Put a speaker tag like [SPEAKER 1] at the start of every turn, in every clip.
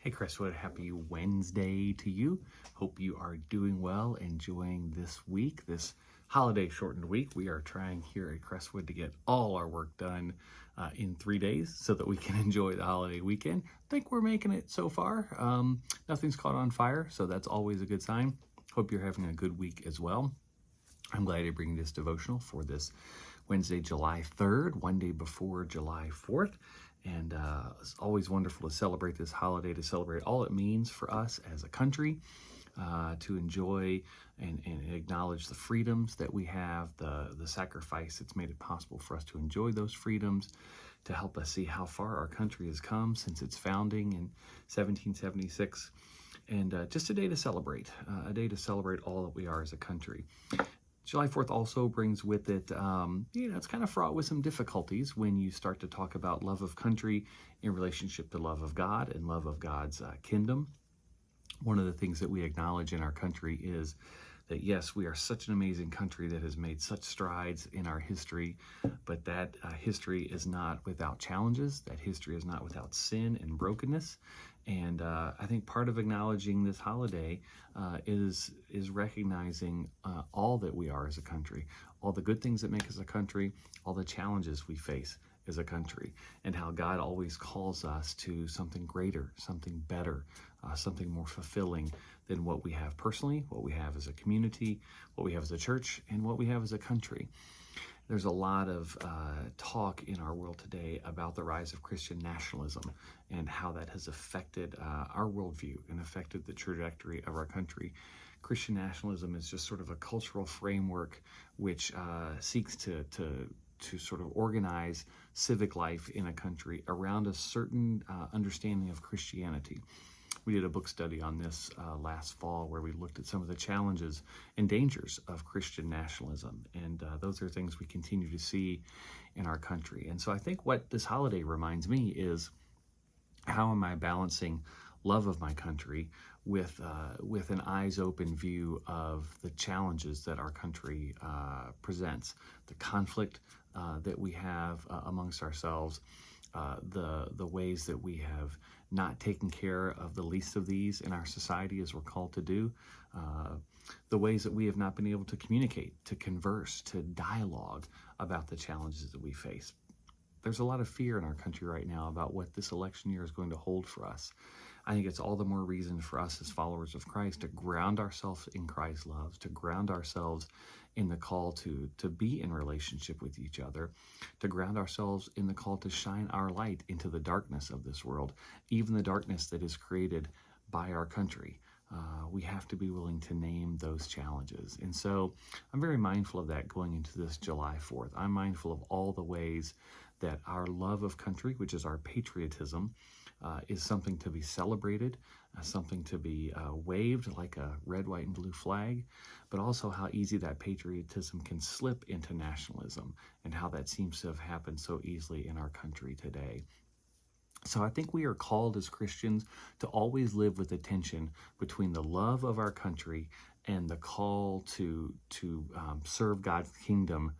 [SPEAKER 1] Hey Crestwood, happy Wednesday to you. Hope you are doing well, enjoying this week, this holiday shortened week. We are trying here at Crestwood to get all our work done in 3 days so that we can enjoy the holiday weekend. I think we're making it so far. Nothing's caught on fire, so that's always a good sign. Hope you're having a good week as well. I'm glad to bring this devotional for this Wednesday, July 3rd, one day before July 4th. And it's always wonderful to celebrate this holiday, to celebrate all it means for us as a country, to enjoy and acknowledge the freedoms that we have, the sacrifice that's made it possible for us to enjoy those freedoms, to help us see how far our country has come since its founding in 1776. And just a day to celebrate all that we are as a country. July 4th also brings with it, it's kind of fraught with some difficulties when you start to talk about love of country in relationship to love of God and love of God's kingdom. One of the things that we acknowledge in our country is that, yes, we are such an amazing country that has made such strides in our history, but that history is not without challenges. That history is not without sin and brokenness. And I think part of acknowledging this holiday is recognizing all that we are as a country, all the good things that make us a country, all the challenges we face as a country, and how God always calls us to something greater, something better, something more fulfilling than what we have personally, what we have as a community, what we have as a church, and what we have as a country. There's a lot of talk in our world today about the rise of Christian nationalism and how that has affected our worldview and affected the trajectory of our country. Christian nationalism is just sort of a cultural framework which seeks to sort of organize civic life in a country around a certain understanding of Christianity. We did a book study on this last fall where we looked at some of the challenges and dangers of Christian nationalism. And those are things we continue to see in our country. And so I think what this holiday reminds me is, how am I balancing love of my country with an eyes open view of the challenges that our country presents, the conflict that we have amongst ourselves, the ways that we have not taken care of the least of these in our society as we're called to do, the ways that we have not been able to communicate, to converse, to dialogue about the challenges that we face. There's a lot of fear in our country right now about what this election year is going to hold for us. I think it's all the more reason for us as followers of Christ to ground ourselves in Christ's love, to ground ourselves in the call to be in relationship with each other, to ground ourselves in the call to shine our light into the darkness of this world, even the darkness that is created by our country. We have to be willing to name those challenges. And so I'm very mindful of that going into this July 4th. I'm mindful of all the ways that our love of country, which is our patriotism, is something to be celebrated, something to be waved like a red, white, and blue flag, but also how easy that patriotism can slip into nationalism and how that seems to have happened so easily in our country today. So I think we are called as Christians to always live with the tension between the love of our country and the call to serve God's kingdom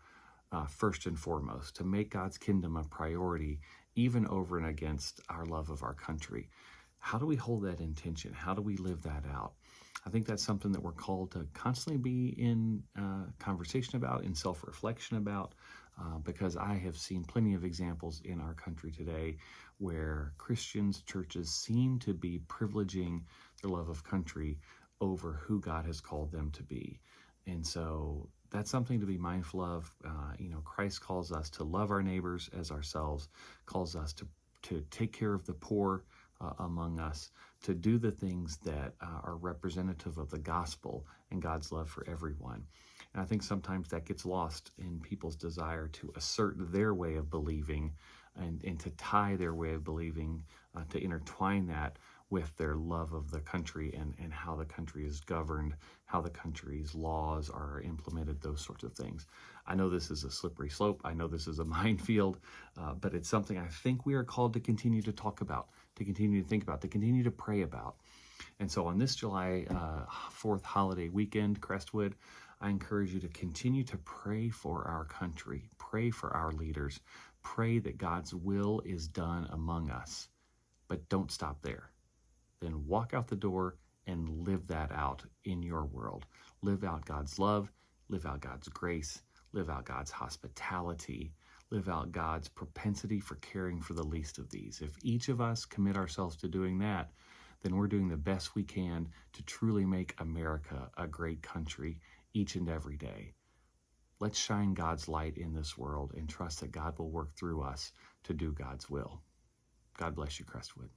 [SPEAKER 1] first and foremost, to make God's kingdom a priority, even over and against our love of our country. How do we hold that in tension? How do we live that out? I think that's something that we're called to constantly be in conversation about, in self-reflection about, because I have seen plenty of examples in our country today where Christians, churches seem to be privileging their love of country over who God has called them to be. And so that's something to be mindful of. Christ calls us to love our neighbors as ourselves, calls us to take care of the poor among us, to do the things that are representative of the gospel and God's love for everyone. And I think sometimes that gets lost in people's desire to assert their way of believing and to tie their way of believing, to intertwine that with their love of the country and how the country is governed, how the country's laws are implemented, those sorts of things. I know this is a slippery slope. I know this is a minefield, but it's something I think we are called to continue to talk about, to continue to think about, to continue to pray about. And so on this July 4th holiday weekend, Crestwood, I encourage you to continue to pray for our country, pray for our leaders, pray that God's will is done among us, but don't stop there. then walk out the door and live that out in your world. Live out God's love, live out God's grace, live out God's hospitality, live out God's propensity for caring for the least of these. If each of us commit ourselves to doing that, then we're doing the best we can to truly make America a great country each and every day. Let's shine God's light in this world and trust that God will work through us to do God's will. God bless you, Crestwood.